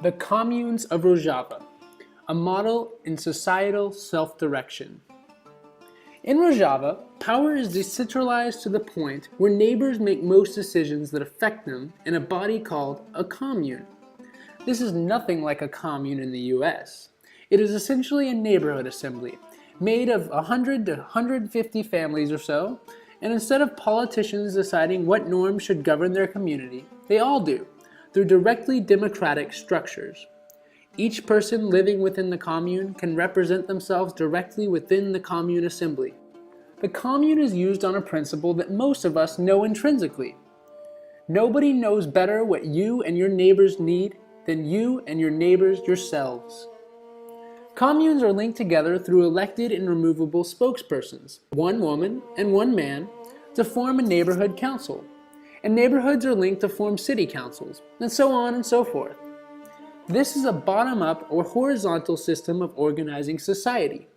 The Communes of Rojava, a model in societal self-direction. In Rojava, power is decentralized to the point where neighbors make most decisions that affect them in a body called a commune. This is nothing like a commune in the US. It is essentially a neighborhood assembly, made of 100 to 150 families or so, and instead of politicians deciding what norms should govern their community, they all do, through directly democratic structures. Each person living within the commune can represent themselves directly within the commune assembly. The commune is used on a principle that most of us know intrinsically. Nobody knows better what you and your neighbors need than you and your neighbors yourselves. Communes are linked together through elected and removable spokespersons, one woman and one man, to form a neighborhood council. And neighborhoods are linked to form city councils, and so on and so forth. This is a bottom-up or horizontal system of organizing society.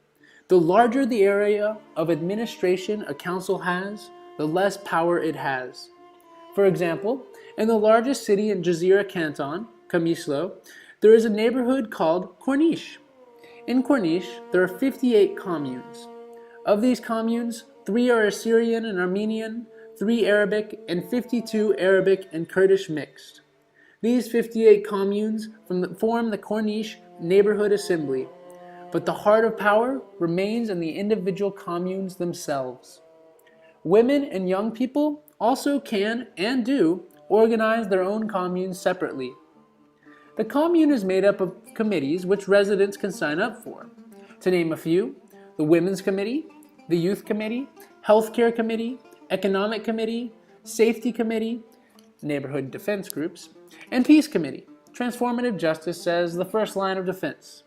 The larger the area of administration a council has, the less power it has. For example, in the largest city in Jazeera Canton, Kamislo, there is a neighborhood called Corniche. In Corniche, there are 58 communes. Of these communes, 3 are Assyrian and Armenian, 3 Arabic, and 52 Arabic and Kurdish mixed. These 58 communes form the Corniche Neighborhood Assembly, but the heart of power remains in the individual communes themselves. Women and young people also can and do organize their own communes separately. The commune is made up of committees which residents can sign up for. To name a few, the Women's Committee, the Youth Committee, Healthcare Committee, Economic Committee, Safety Committee, Neighborhood Defense Groups, and Peace Committee. Transformative justice says the first line of defense.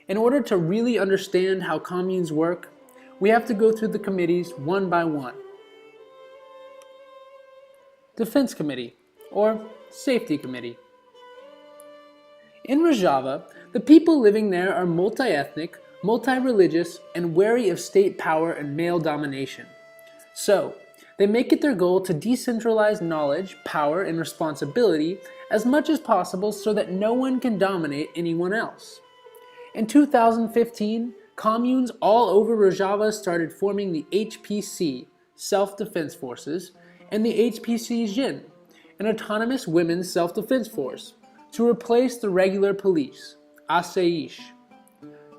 In order to really understand how communes work, we have to go through the committees one by one. Defense Committee, or Safety Committee. In Rojava, the people living there are multi-ethnic, multi-religious, and wary of state power and male domination. So, they make it their goal to decentralize knowledge, power, and responsibility as much as possible so that no one can dominate anyone else. In 2015, communes all over Rojava started forming the HPC, Self-Defense Forces, and the HPC Jîyan, an autonomous women's self-defense force, to replace the regular police, Asayish.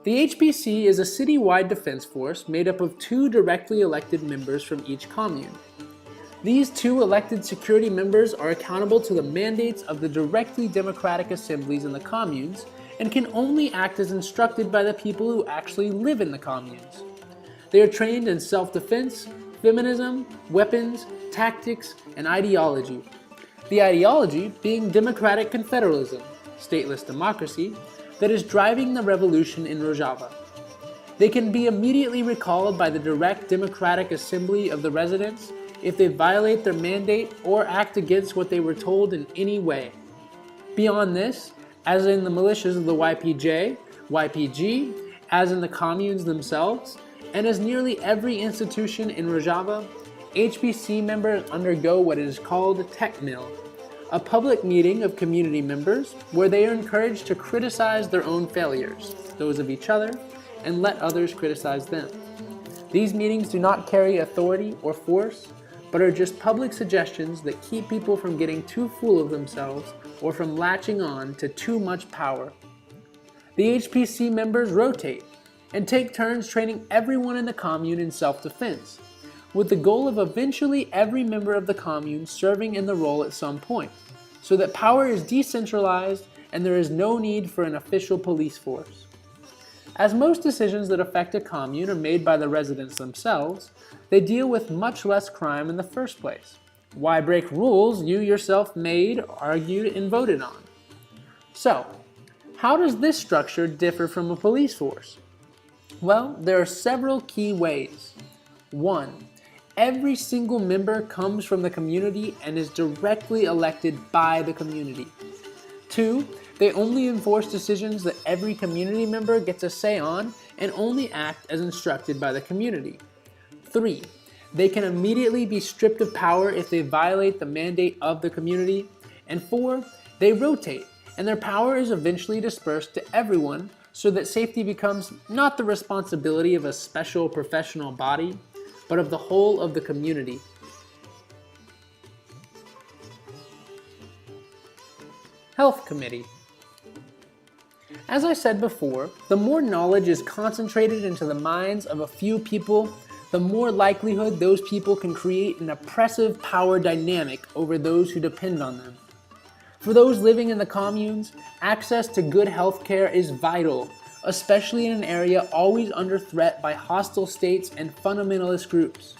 The HPC is a citywide defense force made up of 2 directly elected members from each commune. These 2 elected security members are accountable to the mandates of the directly democratic assemblies in the communes and can only act as instructed by the people who actually live in the communes. They are trained in self-defense, feminism, weapons, tactics, and ideology. The ideology being democratic confederalism, stateless democracy, that is driving the revolution in Rojava. They can be immediately recalled by the direct democratic assembly of the residents if they violate their mandate or act against what they were told in any way. Beyond this, as in the militias of the YPJ, YPG, as in the communes themselves, and as nearly every institution in Rojava, HPC members undergo what is called Tech Mill, a public meeting of community members where they are encouraged to criticize their own failures, those of each other, and let others criticize them. These meetings do not carry authority or force, but are just public suggestions that keep people from getting too full of themselves or from latching on to too much power. The HPC members rotate and take turns training everyone in the commune in self-defense, with the goal of eventually every member of the commune serving in the role at some point, so that power is decentralized and there is no need for an official police force. As most decisions that affect a commune are made by the residents themselves, they deal with much less crime in the first place. Why break rules you yourself made, argued, and voted on? So, how does this structure differ from a police force? Well, there are several key ways. 1. Every single member comes from the community and is directly elected by the community. 2. They only enforce decisions that every community member gets a say on and only act as instructed by the community. 3. They can immediately be stripped of power if they violate the mandate of the community. And 4. They rotate, and their power is eventually dispersed to everyone so that safety becomes not the responsibility of a special professional body, but of the whole of the community. Health Committee. As I said before, the more knowledge is concentrated into the minds of a few people, the more likelihood those people can create an oppressive power dynamic over those who depend on them. For those living in the communes, access to good health care is vital, especially in an area always under threat by hostile states and fundamentalist groups.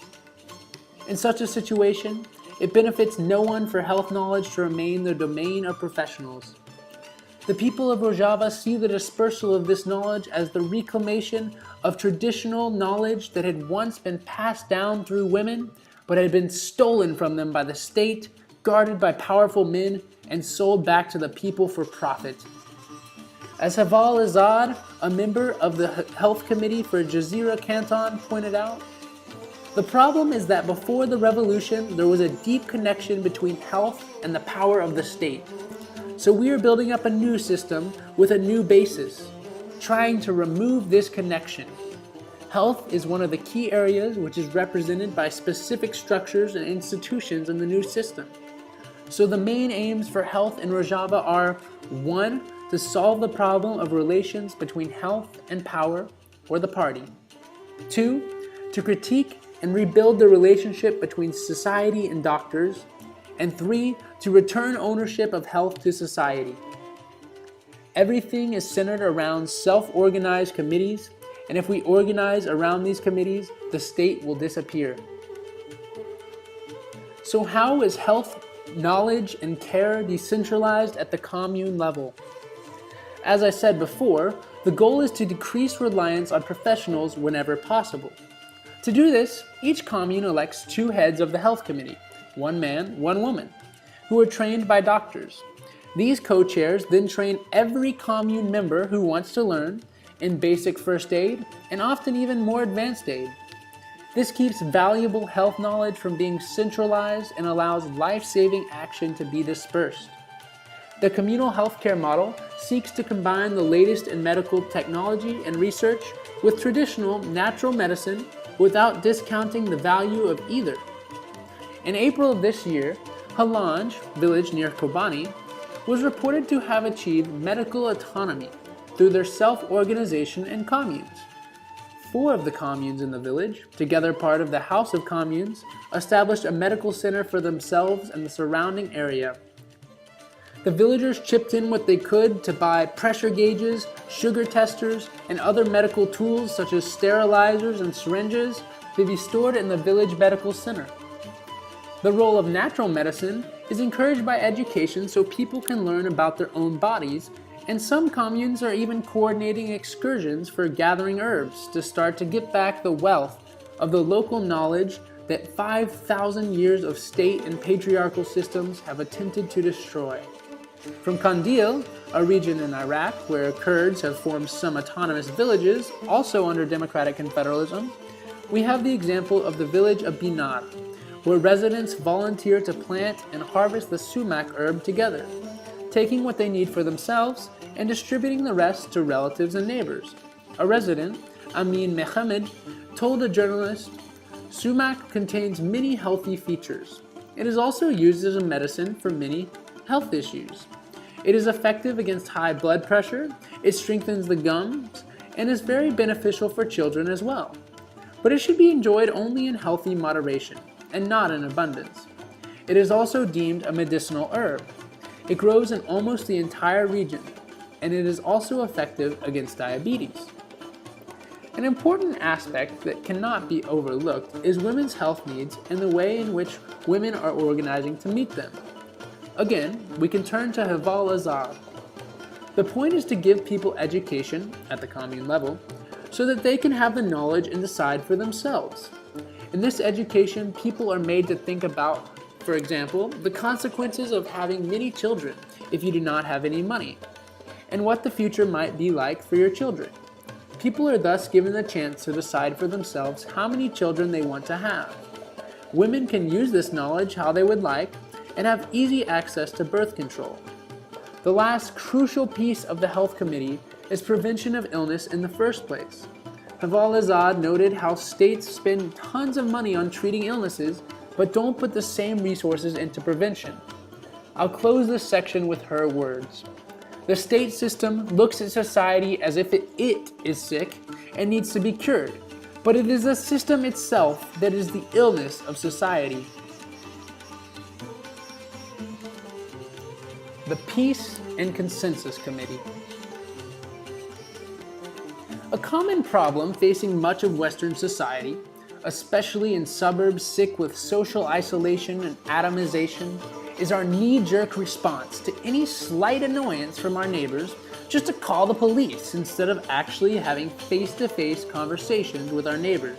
In such a situation, it benefits no one for health knowledge to remain the domain of professionals. The people of Rojava see the dispersal of this knowledge as the reclamation of traditional knowledge that had once been passed down through women, but had been stolen from them by the state, guarded by powerful men, and sold back to the people for profit. As Haval Azad, a member of the Health Committee for Jazeera Canton, pointed out, the problem is that before the revolution, there was a deep connection between health and the power of the state. So we are building up a new system with a new basis, trying to remove this connection. Health is one of the key areas which is represented by specific structures and institutions in the new system. So the main aims for health in Rojava are 1. To solve the problem of relations between health and power, or the party. 2. To critique and rebuild the relationship between society and doctors. And 3. To return ownership of health to society. Everything is centered around self-organized committees, and if we organize around these committees, the state will disappear. So how is health, knowledge, and care decentralized at the commune level? As I said before, the goal is to decrease reliance on professionals whenever possible. To do this, each commune elects 2 heads of the health committee, 1 man, 1 woman, who are trained by doctors. These co-chairs then train every commune member who wants to learn in basic first aid and often even more advanced aid. This keeps valuable health knowledge from being centralized and allows life-saving action to be dispersed. The communal healthcare model seeks to combine the latest in medical technology and research with traditional natural medicine without discounting the value of either. In April of this year, Halanj, village near Kobani, was reported to have achieved medical autonomy through their self-organization in communes. 4 of the communes in the village, together part of the House of Communes, established a medical center for themselves and the surrounding area. The villagers chipped in what they could to buy pressure gauges, sugar testers, and other medical tools such as sterilizers and syringes to be stored in the village medical center. The role of natural medicine is encouraged by education so people can learn about their own bodies, and some communes are even coordinating excursions for gathering herbs to start to get back the wealth of the local knowledge that 5,000 years of state and patriarchal systems have attempted to destroy. From Kandil, a region in Iraq where Kurds have formed some autonomous villages, also under democratic confederalism, we have the example of the village of Binar, where residents volunteer to plant and harvest the sumac herb together, taking what they need for themselves and distributing the rest to relatives and neighbors. A resident, Amin Mehamed, told a journalist, "Sumac contains many healthy features. It is also used as a medicine for many health issues. It is effective against high blood pressure, it strengthens the gums, and is very beneficial for children as well. But it should be enjoyed only in healthy moderation, and not in abundance. It is also deemed a medicinal herb. It grows in almost the entire region, and it is also effective against diabetes." An important aspect that cannot be overlooked is women's health needs and the way in which women are organizing to meet them. Again, we can turn to Azadî. The point is to give people education at the commune level so that they can have the knowledge and decide for themselves. In this education, people are made to think about, for example, the consequences of having many children if you do not have any money, and what the future might be like for your children. People are thus given the chance to decide for themselves how many children they want to have. Women can use this knowledge how they would like and have easy access to birth control. The last crucial piece of the health committee is prevention of illness in the first place. Azadî noted how states spend tons of money on treating illnesses but don't put the same resources into prevention. I'll close this section with her words. The state system looks at society as if it is sick and needs to be cured, but it is the system itself that is the illness of society. The Peace and Consensus Committee. A common problem facing much of Western society, especially in suburbs sick with social isolation and atomization, is our knee-jerk response to any slight annoyance from our neighbors just to call the police instead of actually having face-to-face conversations with our neighbors.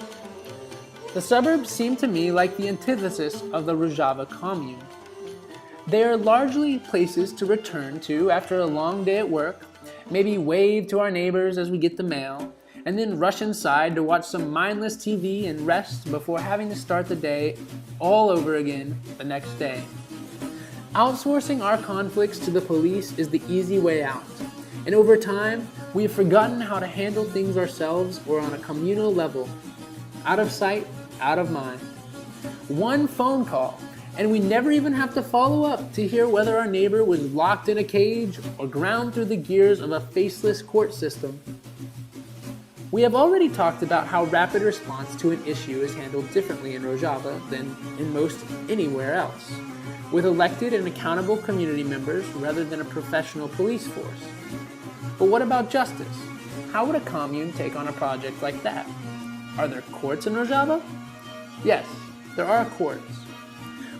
The suburbs seem to me like the antithesis of the Rojava commune. They are largely places to return to after a long day at work, maybe wave to our neighbors as we get the mail, and then rush inside to watch some mindless TV and rest before having to start the day all over again the next day. Outsourcing our conflicts to the police is the easy way out, and over time, we have forgotten how to handle things ourselves or on a communal level. Out of sight, out of mind. One phone call, and we never even have to follow up to hear whether our neighbor was locked in a cage or ground through the gears of a faceless court system. We have already talked about how rapid response to an issue is handled differently in Rojava than in most anywhere else, with elected and accountable community members rather than a professional police force. But what about justice? How would a commune take on a project like that? Are there courts in Rojava? Yes, there are courts.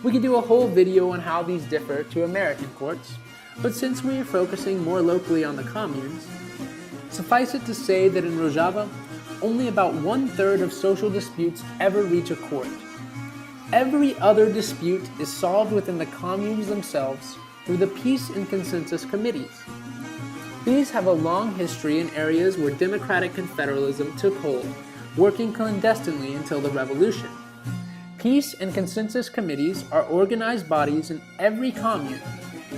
We could do a whole video on how these differ to American courts, but since we are focusing more locally on the communes, suffice it to say that in Rojava, only about 1/3 of social disputes ever reach a court. Every other dispute is solved within the communes themselves through the Peace and Consensus Committees. These have a long history in areas where democratic confederalism took hold, working clandestinely until the revolution. Peace and Consensus Committees are organized bodies in every commune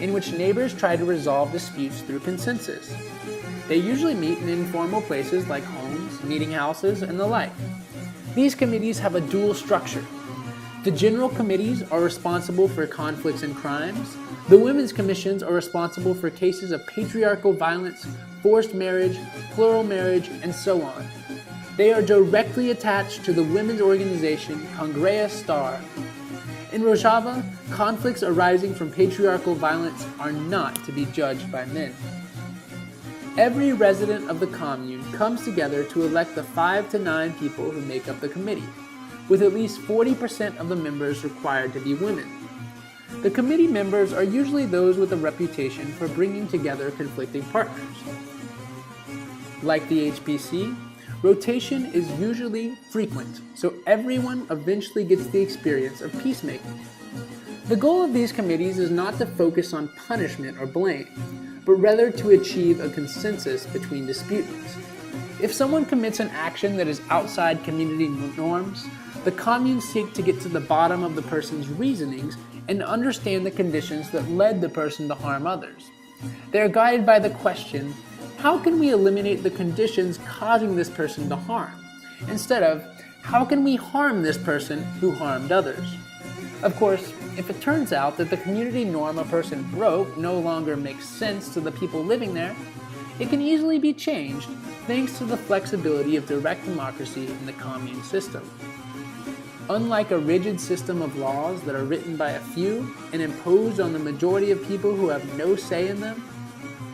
in which neighbors try to resolve disputes through consensus. They usually meet in informal places like homes, meeting houses, and the like. These committees have a dual structure. The general committees are responsible for conflicts and crimes. The women's commissions are responsible for cases of patriarchal violence, forced marriage, plural marriage, and so on. They are directly attached to the women's organization Congreya Star. In Rojava, conflicts arising from patriarchal violence are not to be judged by men. Every resident of the commune comes together to elect the 5 to 9 people who make up the committee, with at least 40% of the members required to be women. The committee members are usually those with a reputation for bringing together conflicting partners. Like the HPC, rotation is usually frequent, so everyone eventually gets the experience of peacemaking. The goal of these committees is not to focus on punishment or blame, but rather to achieve a consensus between disputants. If someone commits an action that is outside community norms, the communes seek to get to the bottom of the person's reasonings and to understand the conditions that led the person to harm others. They are guided by the question, how can we eliminate the conditions causing this person to harm? Instead of, how can we harm this person who harmed others? Of course, if it turns out that the community norm a person broke no longer makes sense to the people living there, it can easily be changed thanks to the flexibility of direct democracy in the commune system. Unlike a rigid system of laws that are written by a few and imposed on the majority of people who have no say in them,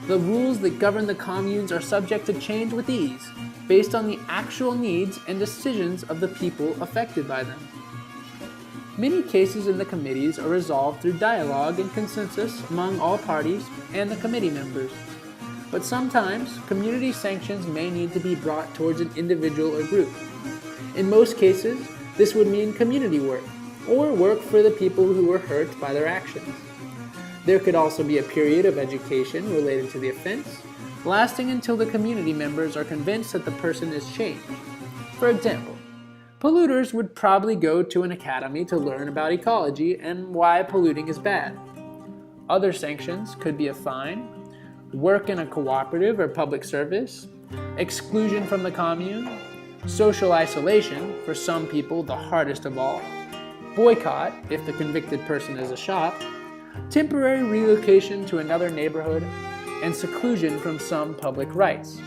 the rules that govern the communes are subject to change with ease, based on the actual needs and decisions of the people affected by them. Many cases in the committees are resolved through dialogue and consensus among all parties and the committee members. But sometimes, community sanctions may need to be brought towards an individual or group. In most cases, this would mean community work, or work for the people who were hurt by their actions. There could also be a period of education related to the offense, lasting until the community members are convinced that the person is changed. For example, polluters would probably go to an academy to learn about ecology and why polluting is bad. Other sanctions could be a fine, work in a cooperative or public service, exclusion from the commune, social isolation, for some people the hardest of all, boycott if the convicted person is a shop, temporary relocation to another neighborhood, and seclusion from some public rights.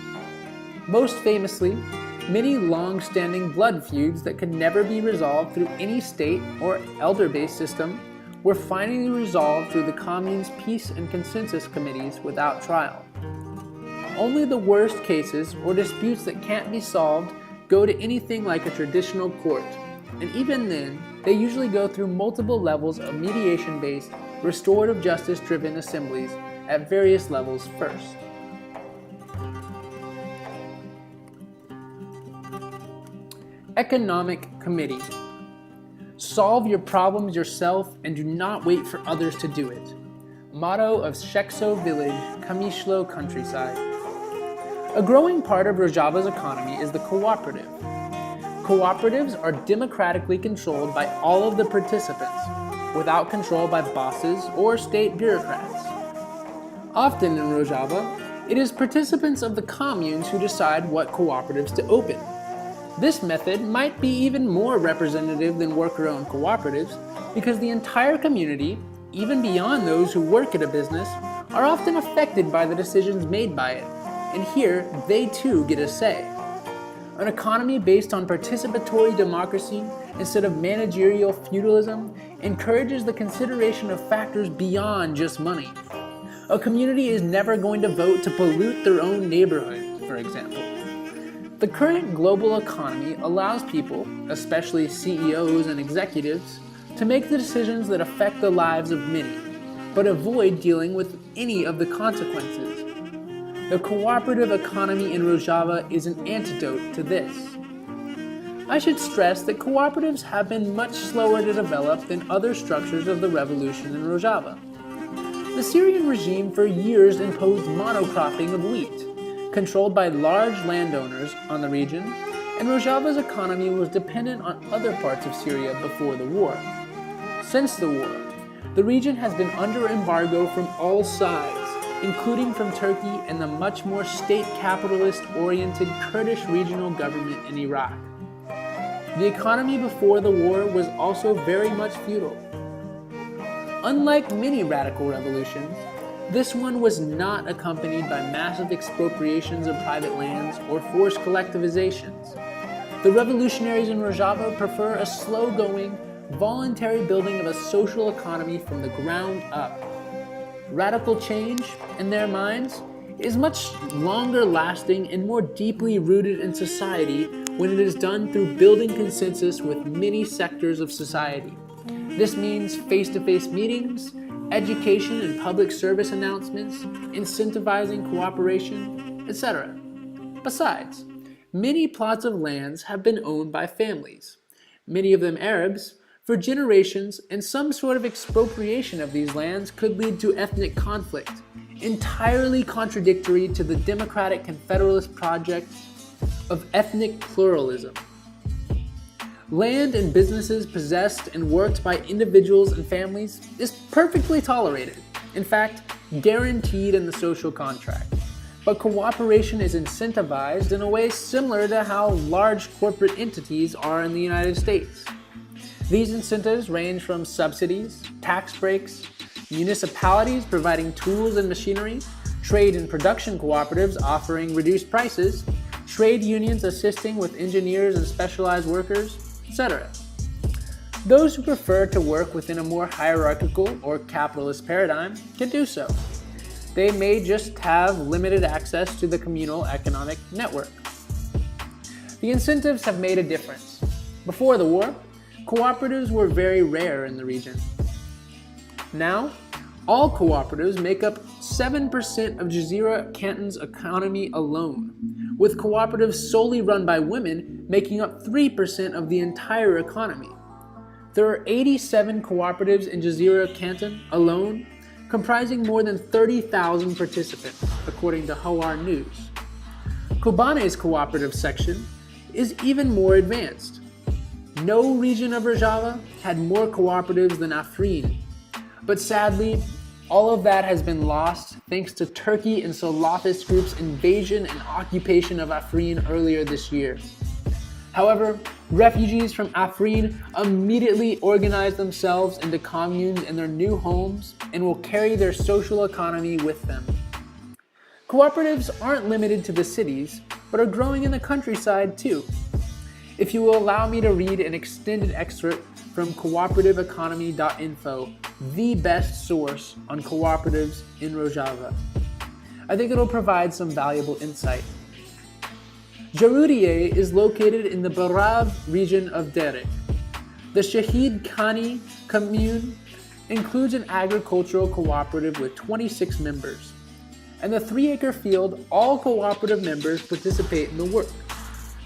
Most famously, many long-standing blood feuds that could never be resolved through any state or elder-based system were finally resolved through the commune's peace and consensus committees without trial. Only the worst cases or disputes that can't be solved go to anything like a traditional court, and even then, they usually go through multiple levels of mediation-based, restorative justice-driven assemblies at various levels first. Economic Committee. Solve your problems yourself and do not wait for others to do it. Motto of Shekso Village, Kamishlo countryside. A growing part of Rojava's economy is the cooperative. Cooperatives are democratically controlled by all of the participants, without control by bosses or state bureaucrats. Often in Rojava, it is participants of the communes who decide what cooperatives to open. This method might be even more representative than worker-owned cooperatives because the entire community, even beyond those who work at a business, are often affected by the decisions made by it, and here they too get a say. An economy based on participatory democracy instead of managerial feudalism encourages the consideration of factors beyond just money. A community is never going to vote to pollute their own neighborhood, for example. The current global economy allows people, especially CEOs and executives, to make the decisions that affect the lives of many, but avoid dealing with any of the consequences. The cooperative economy in Rojava is an antidote to this. I should stress that cooperatives have been much slower to develop than other structures of the revolution in Rojava. The Syrian regime for years imposed monocropping of wheat, controlled by large landowners on the region, and Rojava's economy was dependent on other parts of Syria before the war. Since the war, the region has been under embargo from all sides, including from Turkey and the much more state capitalist-oriented Kurdish regional government in Iraq. The economy before the war was also very much feudal. Unlike many radical revolutions, this one was not accompanied by massive expropriations of private lands or forced collectivizations. The revolutionaries in Rojava prefer a slow-going, voluntary building of a social economy from the ground up. Radical change, in their minds, is much longer lasting and more deeply rooted in society when it is done through building consensus with many sectors of society. This means face-to-face meetings, education and public service announcements, incentivizing cooperation, etc. Besides, many plots of lands have been owned by families, many of them Arabs, for generations, and some sort of expropriation of these lands could lead to ethnic conflict, entirely contradictory to the democratic confederalist project of ethnic pluralism. Land and businesses possessed and worked by individuals and families is perfectly tolerated, in fact, guaranteed in the social contract. But cooperation is incentivized in a way similar to how large corporate entities are in the United States. These incentives range from subsidies, tax breaks, municipalities providing tools and machinery, trade and production cooperatives offering reduced prices, trade unions assisting with engineers and specialized workers, etc. Those who prefer to work within a more hierarchical or capitalist paradigm can do so. They may just have limited access to the communal economic network. The incentives have made a difference. Before the war, cooperatives were very rare in the region. Now, all cooperatives make up 7% of Jazeera Canton's economy alone, with cooperatives solely run by women making up 3% of the entire economy. There are 87 cooperatives in Jazeera Canton alone, comprising more than 30,000 participants, according to Hawar News. Kobane's cooperative section is even more advanced. No region of Rojava had more cooperatives than Afrin, but sadly, all of that has been lost thanks to Turkey and Salafist groups' invasion and occupation of Afrin earlier this year. However, refugees from Afrin immediately organized themselves into communes in their new homes and will carry their social economy with them. Cooperatives aren't limited to the cities, but are growing in the countryside too. If you will allow me to read an extended excerpt from cooperativeeconomy.info, the best source on cooperatives in Rojava. I think it'll provide some valuable insight. Jarudiye is located in the Barav region of Derek. The Shahid Khani commune includes an agricultural cooperative with 26 members. And the 3-acre field, all cooperative members participate in the work.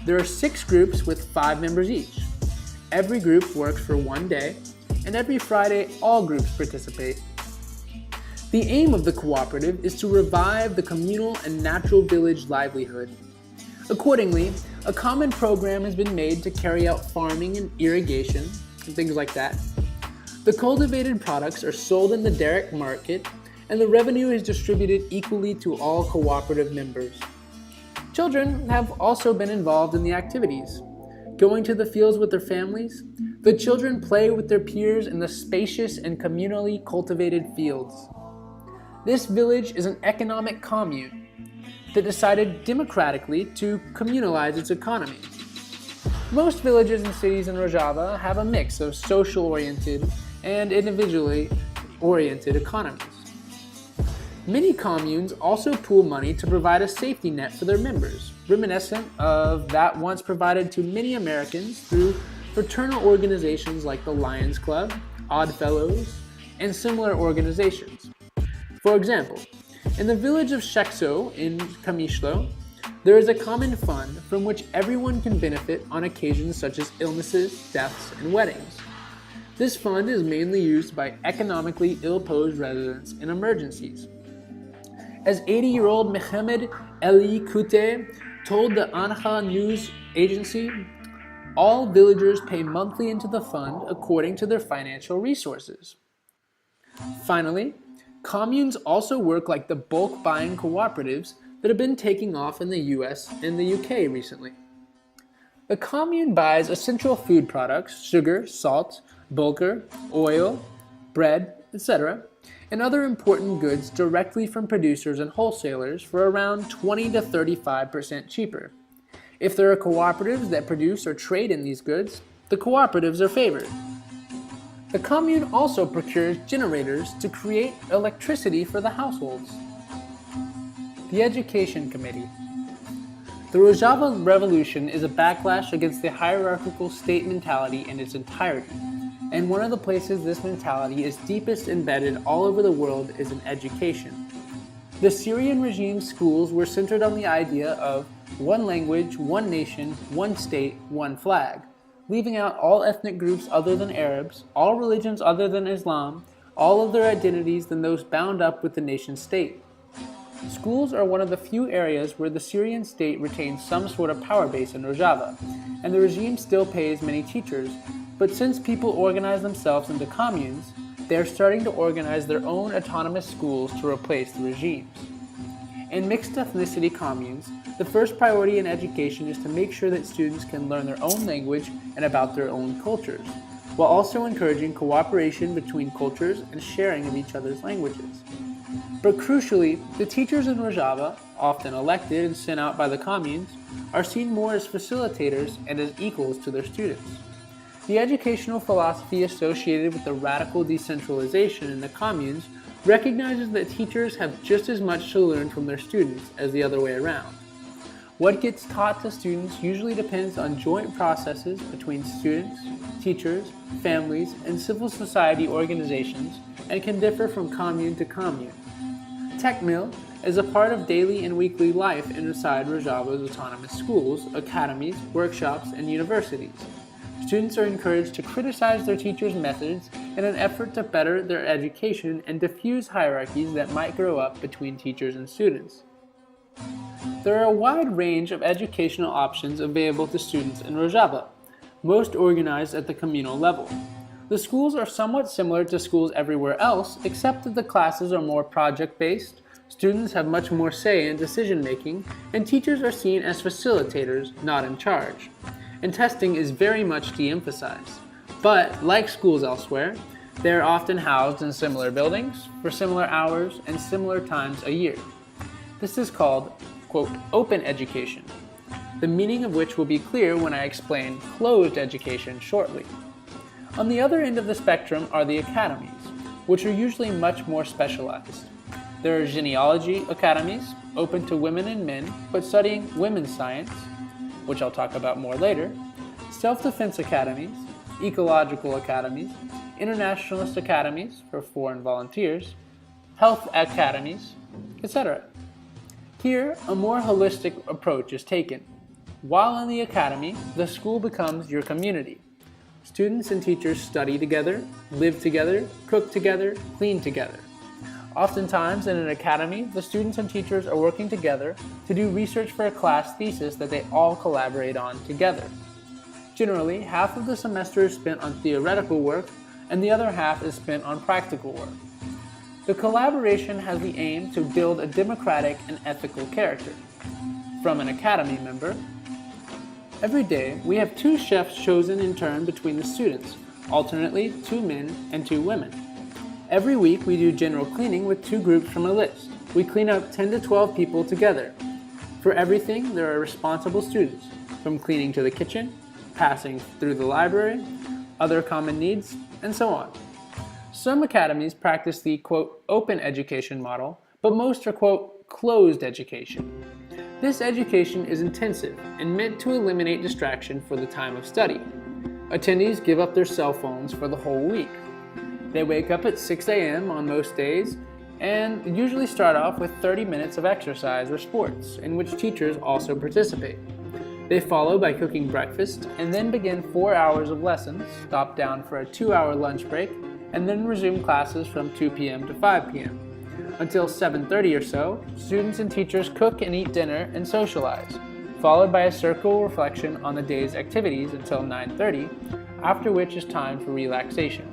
There are 6 groups with 5 members each. Every group works for 1 day, and every Friday all groups participate. The aim of the cooperative is to revive the communal and natural village livelihood. Accordingly, a common program has been made to carry out farming and irrigation, and things like that. The cultivated products are sold in the Derek market, and the revenue is distributed equally to all cooperative members. Children have also been involved in the activities. Going to the fields with their families, the children play with their peers in the spacious and communally cultivated fields. This village is an economic commune that decided democratically to communalize its economy. Most villages and cities in Rojava have a mix of social-oriented and individually oriented economies. Many communes also pool money to provide a safety net for their members, reminiscent of that once provided to many Americans through fraternal organizations like the Lions Club, Odd Fellows, and similar organizations. For example, in the village of Shekso in Kamishlo, there is a common fund from which everyone can benefit on occasions such as illnesses, deaths, and weddings. This fund is mainly used by economically ill-posed residents in emergencies. As 80-year-old Mohamed Ali Kute told the Anha news agency, all villagers pay monthly into the fund according to their financial resources. Finally, communes also work like the bulk buying cooperatives that have been taking off in the US and the UK recently. The commune buys essential food products, sugar, salt, bulgur, oil, bread, etc., and other important goods directly from producers and wholesalers for around 20 to 35% cheaper. If there are cooperatives that produce or trade in these goods, the cooperatives are favored. The commune also procures generators to create electricity for the households. The Education Committee. The Rojava Revolution is a backlash against the hierarchical state mentality in its entirety, and one of the places this mentality is deepest embedded all over the world is in education. The Syrian regime's schools were centered on the idea of one language, one nation, one state, one flag, leaving out all ethnic groups other than Arabs, all religions other than Islam, all of their identities than those bound up with the nation state. Schools are one of the few areas where the Syrian state retains some sort of power base in Rojava, and the regime still pays many teachers, but since people organize themselves into communes, they are starting to organize their own autonomous schools to replace the regimes. In mixed ethnicity communes, the first priority in education is to make sure that students can learn their own language and about their own cultures, while also encouraging cooperation between cultures and sharing of each other's languages. But crucially, the teachers in Rojava, often elected and sent out by the communes, are seen more as facilitators and as equals to their students. The educational philosophy associated with the radical decentralization in the communes recognizes that teachers have just as much to learn from their students as the other way around. What gets taught to students usually depends on joint processes between students, teachers, families, and civil society organizations and can differ from commune to commune. Techmill is a part of daily and weekly life inside Rojava's autonomous schools, academies, workshops, and universities. Students are encouraged to criticize their teachers' methods in an effort to better their education and diffuse hierarchies that might grow up between teachers and students. There are a wide range of educational options available to students in Rojava, most organized at the communal level. The schools are somewhat similar to schools everywhere else, except that the classes are more project-based, students have much more say in decision-making, and teachers are seen as facilitators, not in charge. And testing is very much de-emphasized. But, like schools elsewhere, they are often housed in similar buildings, for similar hours, and similar times a year. This is called, quote, open education, the meaning of which will be clear when I explain closed education shortly. On the other end of the spectrum are the academies, which are usually much more specialized. There are genealogy academies, open to women and men, but studying women's science, which I'll talk about more later, self-defense academies, ecological academies, internationalist academies for foreign volunteers, health academies, etc. Here, a more holistic approach is taken. While in the academy, the school becomes your community. Students and teachers study together, live together, cook together, clean together. Oftentimes in an academy, the students and teachers are working together to do research for a class thesis that they all collaborate on together. Generally, half of the semester is spent on theoretical work and the other half is spent on practical work. The collaboration has the aim to build a democratic and ethical character. From an academy member, every day we have 2 chefs chosen in turn between the students, alternately 2 men and 2 women. Every week we do general cleaning with 2 groups from a list. We clean up 10 to 12 people together. For everything, there are responsible students, from cleaning to the kitchen, passing through the library, other common needs, and so on. Some academies practice the, quote, open education model, but most are, quote, closed education. This education is intensive and meant to eliminate distraction for the time of study. Attendees give up their cell phones for the whole week. They wake up at 6 a.m. on most days and usually start off with 30 minutes of exercise or sports, in which teachers also participate. They follow by cooking breakfast and then begin 4 hours of lessons, stop down for a 2-hour lunch break, and then resume classes from 2 p.m. to 5 p.m. Until 7:30 or so, students and teachers cook and eat dinner and socialize, followed by a circle reflection on the day's activities until 9:30, after which is time for relaxation.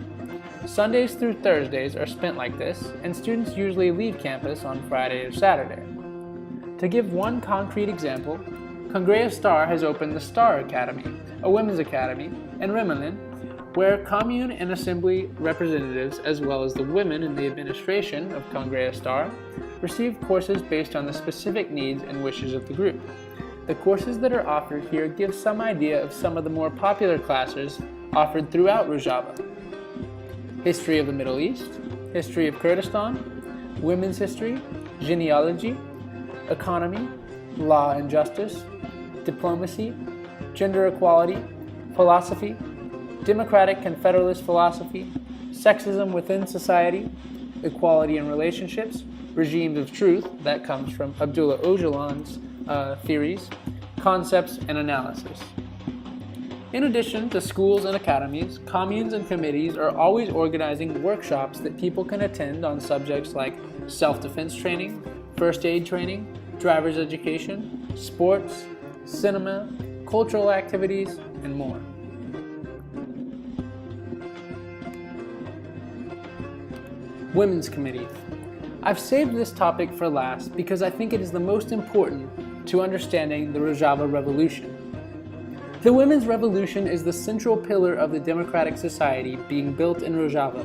Sundays through Thursdays are spent like this, and students usually leave campus on Friday or Saturday. To give one concrete example, Congrès Star has opened the Star Academy, a women's academy, in Rimmelin, where commune and assembly representatives, as well as the women in the administration of Congrès Star, receive courses based on the specific needs and wishes of the group. The courses that are offered here give some idea of some of the more popular classes offered throughout Rojava. History of the Middle East, History of Kurdistan, Women's History, Genealogy, Economy, Law and Justice, Diplomacy, Gender Equality, Philosophy, Democratic and Federalist Philosophy, Sexism Within Society, Equality in Relationships, Regimes of Truth, that comes from Abdullah Öcalan's theories, Concepts and Analysis. In addition to schools and academies, communes and committees are always organizing workshops that people can attend on subjects like self-defense training, first aid training, driver's education, sports, cinema, cultural activities, and more. Women's Committee. I've saved this topic for last because I think it is the most important to understanding the Rojava Revolution. The Women's Revolution is the central pillar of the democratic society being built in Rojava.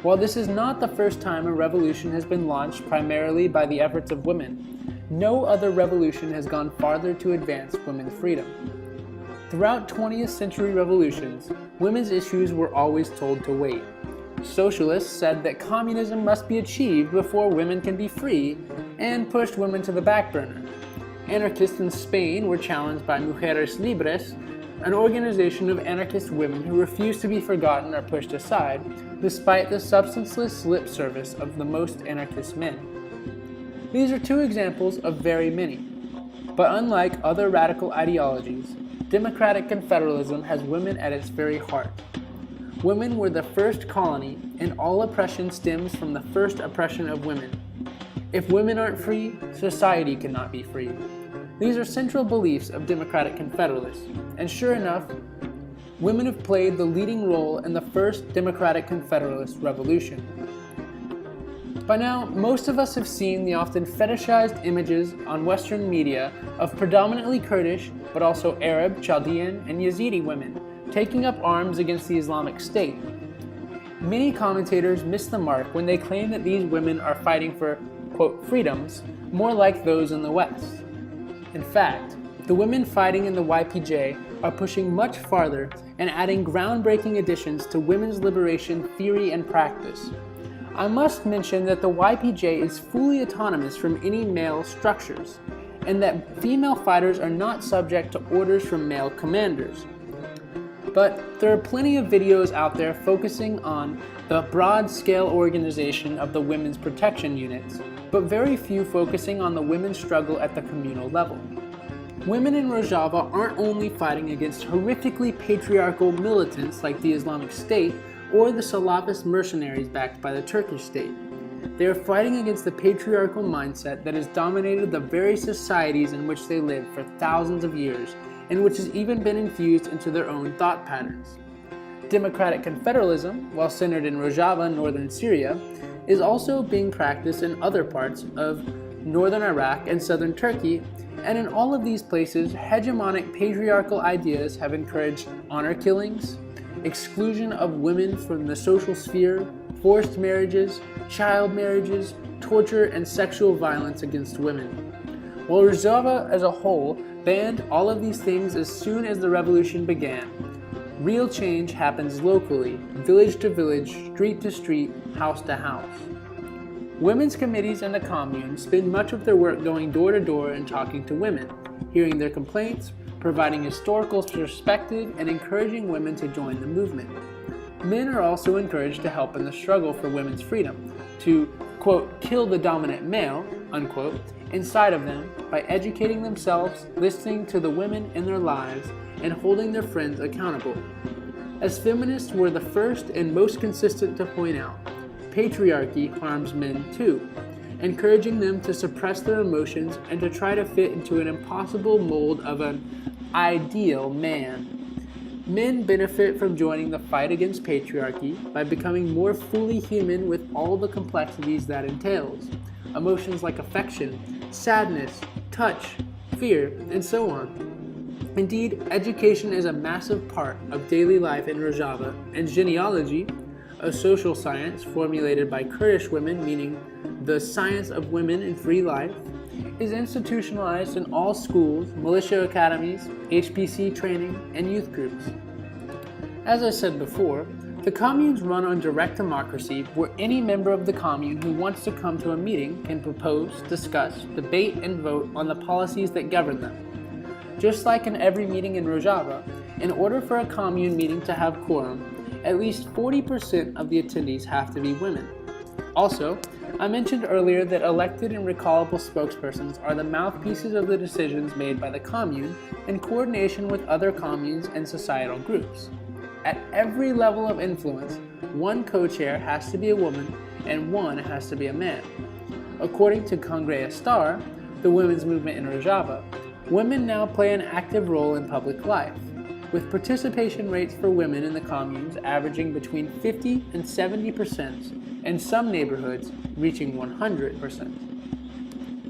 While this is not the first time a revolution has been launched primarily by the efforts of women, no other revolution has gone farther to advance women's freedom. Throughout 20th century revolutions, women's issues were always told to wait. Socialists said that communism must be achieved before women can be free and pushed women to the back burner. Anarchists in Spain were challenged by Mujeres Libres, an organization of anarchist women who refused to be forgotten or pushed aside, despite the substanceless lip service of the most anarchist men. These are two examples of very many, but unlike other radical ideologies, democratic confederalism has women at its very heart. Women were the first colony, and all oppression stems from the first oppression of women. If women aren't free, society cannot be free. These are central beliefs of democratic confederalists, and sure enough, women have played the leading role in the first democratic confederalist revolution. By now, most of us have seen the often fetishized images on Western media of predominantly Kurdish, but also Arab, Chaldean, and Yazidi women taking up arms against the Islamic State. Many commentators miss the mark when they claim that these women are fighting for, quote, freedoms more like those in the West. In fact, the women fighting in the YPJ are pushing much farther and adding groundbreaking additions to women's liberation theory and practice. I must mention that the YPJ is fully autonomous from any male structures, and that female fighters are not subject to orders from male commanders. But there are plenty of videos out there focusing on the broad-scale organization of the women's protection units, but very few focusing on the women's struggle at the communal level. Women in Rojava aren't only fighting against horrifically patriarchal militants like the Islamic State or the Salafist mercenaries backed by the Turkish state. They are fighting against the patriarchal mindset that has dominated the very societies in which they live for thousands of years, and which has even been infused into their own thought patterns. Democratic confederalism, while centered in Rojava, northern Syria, is also being practiced in other parts of northern Iraq and southern Turkey, and in all of these places, hegemonic patriarchal ideas have encouraged honor killings, exclusion of women from the social sphere, forced marriages, child marriages, torture, and sexual violence against women. While Rojava as a whole banned all of these things as soon as the revolution began, real change happens locally, village to village, street to street, house to house. Women's committees in the commune spend much of their work going door to door and talking to women, hearing their complaints, providing historical perspective, and encouraging women to join the movement. Men are also encouraged to help in the struggle for women's freedom, to, quote, kill the dominant male, unquote, inside of them by educating themselves, listening to the women in their lives, and holding their friends accountable. As feminists were the first and most consistent to point out, patriarchy harms men too, encouraging them to suppress their emotions and to try to fit into an impossible mold of an ideal man. Men benefit from joining the fight against patriarchy by becoming more fully human with all the complexities that entails. Emotions like affection, sadness, touch, fear, and so on. Indeed, education is a massive part of daily life in Rojava, and genealogy, a social science formulated by Kurdish women, meaning the science of women in free life, is institutionalized in all schools, militia academies, HPC training, and youth groups. As I said before, the communes run on direct democracy, where any member of the commune who wants to come to a meeting can propose, discuss, debate, and vote on the policies that govern them. Just like in every meeting in Rojava, in order for a commune meeting to have quorum, at least 40% of the attendees have to be women. Also, I mentioned earlier that elected and recallable spokespersons are the mouthpieces of the decisions made by the commune in coordination with other communes and societal groups. At every level of influence, one co-chair has to be a woman and one has to be a man. According to Congrea Star, the women's movement in Rojava, women now play an active role in public life, with participation rates for women in the communes averaging between 50 and 70%, and some neighborhoods reaching 100%.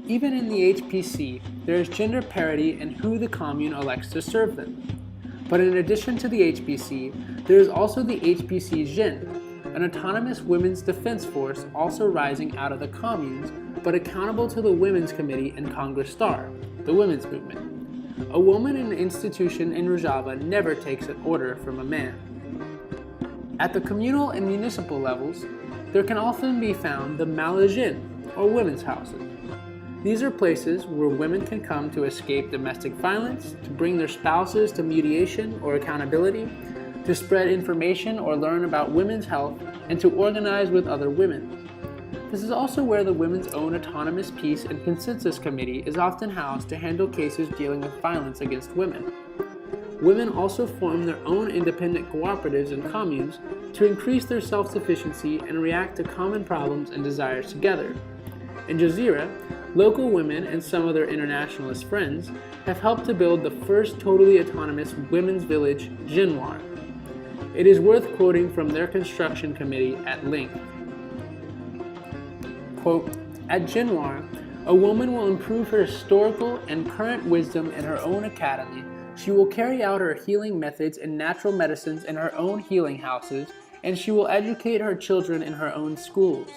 Even in the HPC, there is gender parity in who the commune elects to serve them. But in addition to the HPC, there is also the HPC Jîyan, an autonomous women's defense force also rising out of the communes, but accountable to the Women's Committee and Congress Star, the women's movement. A woman in an institution in Rojava never takes an order from a man. At the communal and municipal levels, there can often be found the Malajin, or women's houses. These are places where women can come to escape domestic violence, to bring their spouses to mediation or accountability, to spread information or learn about women's health, and to organize with other women. This is also where the Women's Own Autonomous Peace and Consensus Committee is often housed to handle cases dealing with violence against women. Women also form their own independent cooperatives and communes to increase their self-sufficiency and react to common problems and desires together. In Jazeera, local women and some of their internationalist friends have helped to build the first totally autonomous women's village, Jîyan. It is worth quoting from their construction committee at length. Quote, "At Jîyan, a woman will improve her historical and current wisdom in her own academy. She will carry out her healing methods and natural medicines in her own healing houses, and she will educate her children in her own schools.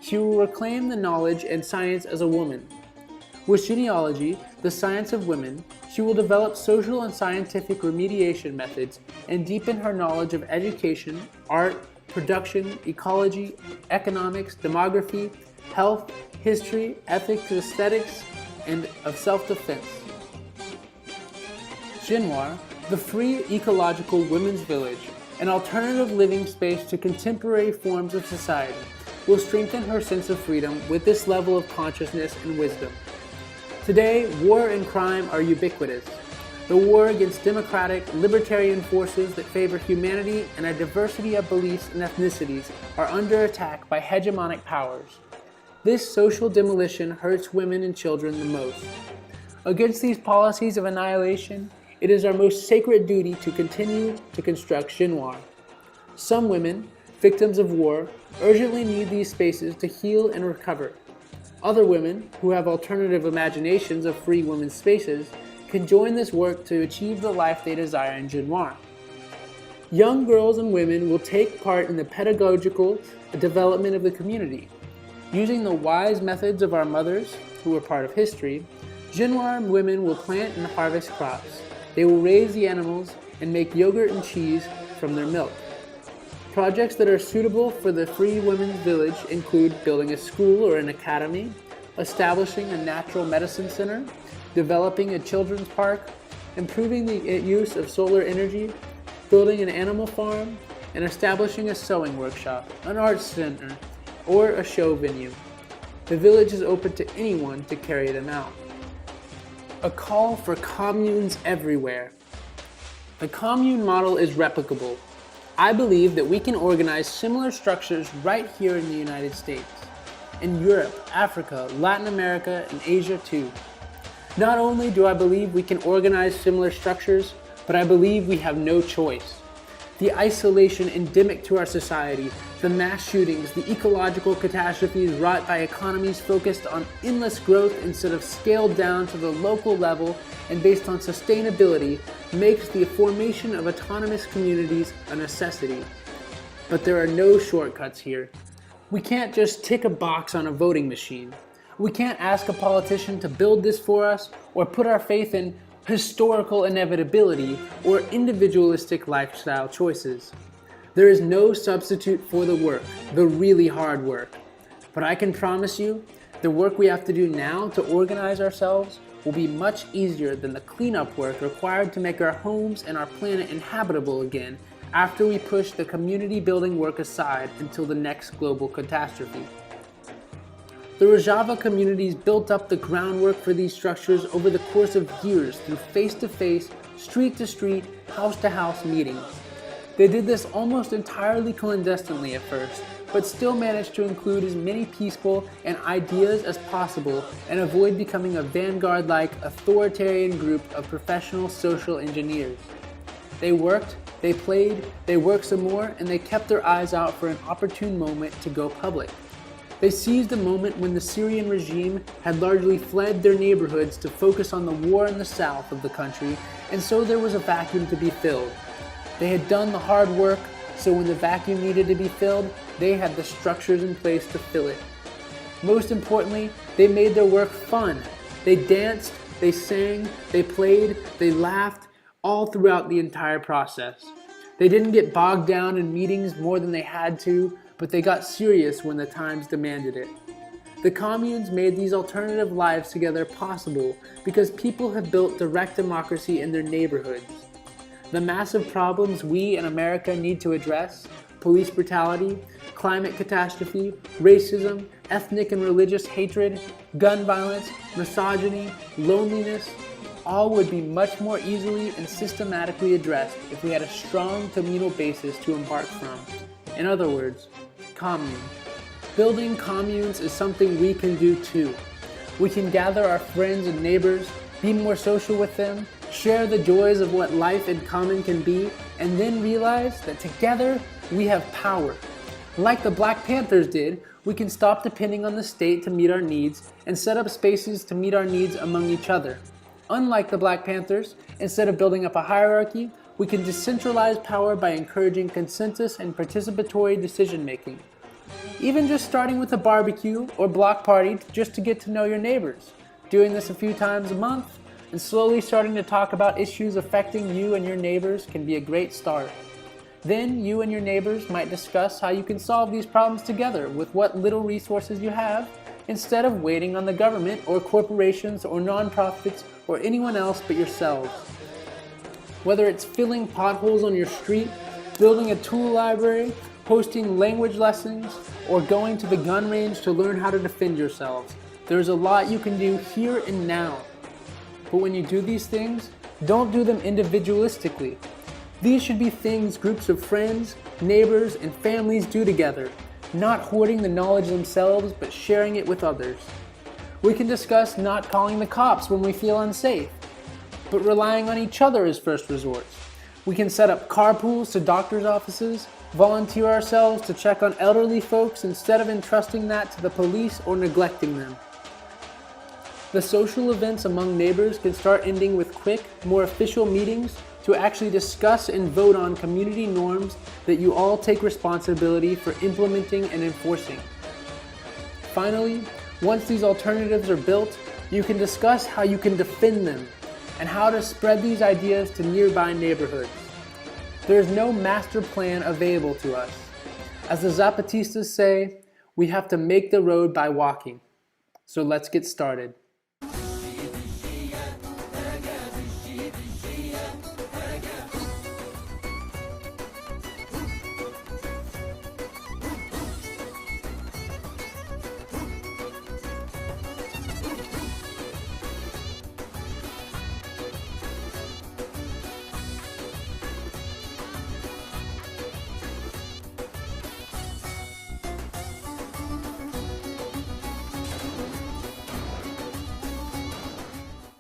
She will reclaim the knowledge and science as a woman. With genealogy, the science of women, she will develop social and scientific remediation methods and deepen her knowledge of education, art, production, ecology, economics, demography, health, history, ethics, aesthetics, and of self-defense." Jîyan, the free ecological women's village, an alternative living space to contemporary forms of society, will strengthen her sense of freedom with this level of consciousness and wisdom. Today, war and crime are ubiquitous. The war against democratic, libertarian forces that favor humanity and a diversity of beliefs and ethnicities are under attack by hegemonic powers. This social demolition hurts women and children the most. Against these policies of annihilation, it is our most sacred duty to continue to construct Jîyan. Some women, victims of war, urgently need these spaces to heal and recover. Other women, who have alternative imaginations of free women's spaces, can join this work to achieve the life they desire in Jîyan. Young girls and women will take part in the pedagogical development of the community. Using the wise methods of our mothers, who are part of history, Jîyan women will plant and harvest crops. They will raise the animals and make yogurt and cheese from their milk. Projects that are suitable for the free women's village include building a school or an academy, establishing a natural medicine center, developing a children's park, improving the use of solar energy, building an animal farm, and establishing a sewing workshop, an arts center, or a show venue. The village is open to anyone to carry them out. A call for communes everywhere. The commune model is replicable. I believe that we can organize similar structures right here in the United States, in Europe, Africa, Latin America, and Asia too. Not only do I believe we can organize similar structures, but I believe we have no choice. The isolation endemic to our society, the mass shootings, the ecological catastrophes wrought by economies focused on endless growth instead of scaled down to the local level and based on sustainability, makes the formation of autonomous communities a necessity. But there are no shortcuts here. We can't just tick a box on a voting machine. We can't ask a politician to build this for us or put our faith in historical inevitability or individualistic lifestyle choices. There is no substitute for the work, the really hard work. But I can promise you, the work we have to do now to organize ourselves will be much easier than the cleanup work required to make our homes and our planet inhabitable again after we push the community building work aside until the next global catastrophe. The Rojava communities built up the groundwork for these structures over the course of years through face-to-face, street-to-street, house-to-house meetings. They did this almost entirely clandestinely at first, but still managed to include as many people and ideas as possible and avoid becoming a vanguard-like authoritarian group of professional social engineers. They worked, they played, they worked some more, and they kept their eyes out for an opportune moment to go public. They seized a moment when the Syrian regime had largely fled their neighborhoods to focus on the war in the south of the country, and so there was a vacuum to be filled. They had done the hard work, so when the vacuum needed to be filled, they had the structures in place to fill it. Most importantly, they made their work fun. They danced, they sang, they played, they laughed, all throughout the entire process. They didn't get bogged down in meetings more than they had to, but they got serious when the times demanded it. The communes made these alternative lives together possible because people have built direct democracy in their neighborhoods. The massive problems we in America need to address, police brutality, climate catastrophe, racism, ethnic and religious hatred, gun violence, misogyny, loneliness, all would be much more easily and systematically addressed if we had a strong communal basis to embark from. In other words, commune. Building communes is something we can do too. We can gather our friends and neighbors, be more social with them, share the joys of what life in common can be, and then realize that together we have power. Like the Black Panthers did, we can stop depending on the state to meet our needs and set up spaces to meet our needs among each other. Unlike the Black Panthers, instead of building up a hierarchy, we can decentralize power by encouraging consensus and participatory decision making. Even just starting with a barbecue or block party just to get to know your neighbors. Doing this a few times a month and slowly starting to talk about issues affecting you and your neighbors can be a great start. Then you and your neighbors might discuss how you can solve these problems together with what little resources you have instead of waiting on the government or corporations or nonprofits or anyone else but yourselves. Whether it's filling potholes on your street, building a tool library, hosting language lessons, or going to the gun range to learn how to defend yourselves, there's a lot you can do here and now. But when you do these things, don't do them individualistically. These should be things groups of friends, neighbors, and families do together, not hoarding the knowledge themselves, but sharing it with others. We can discuss not calling the cops when we feel unsafe, but relying on each other as first resorts. We can set up carpools to doctor's offices, volunteer ourselves to check on elderly folks instead of entrusting that to the police or neglecting them. The social events among neighbors can start ending with quick, more official meetings to actually discuss and vote on community norms that you all take responsibility for implementing and enforcing. Finally, once these alternatives are built, you can discuss how you can defend them and how to spread these ideas to nearby neighborhoods. There is no master plan available to us. As the Zapatistas say, we have to make the road by walking. So let's get started.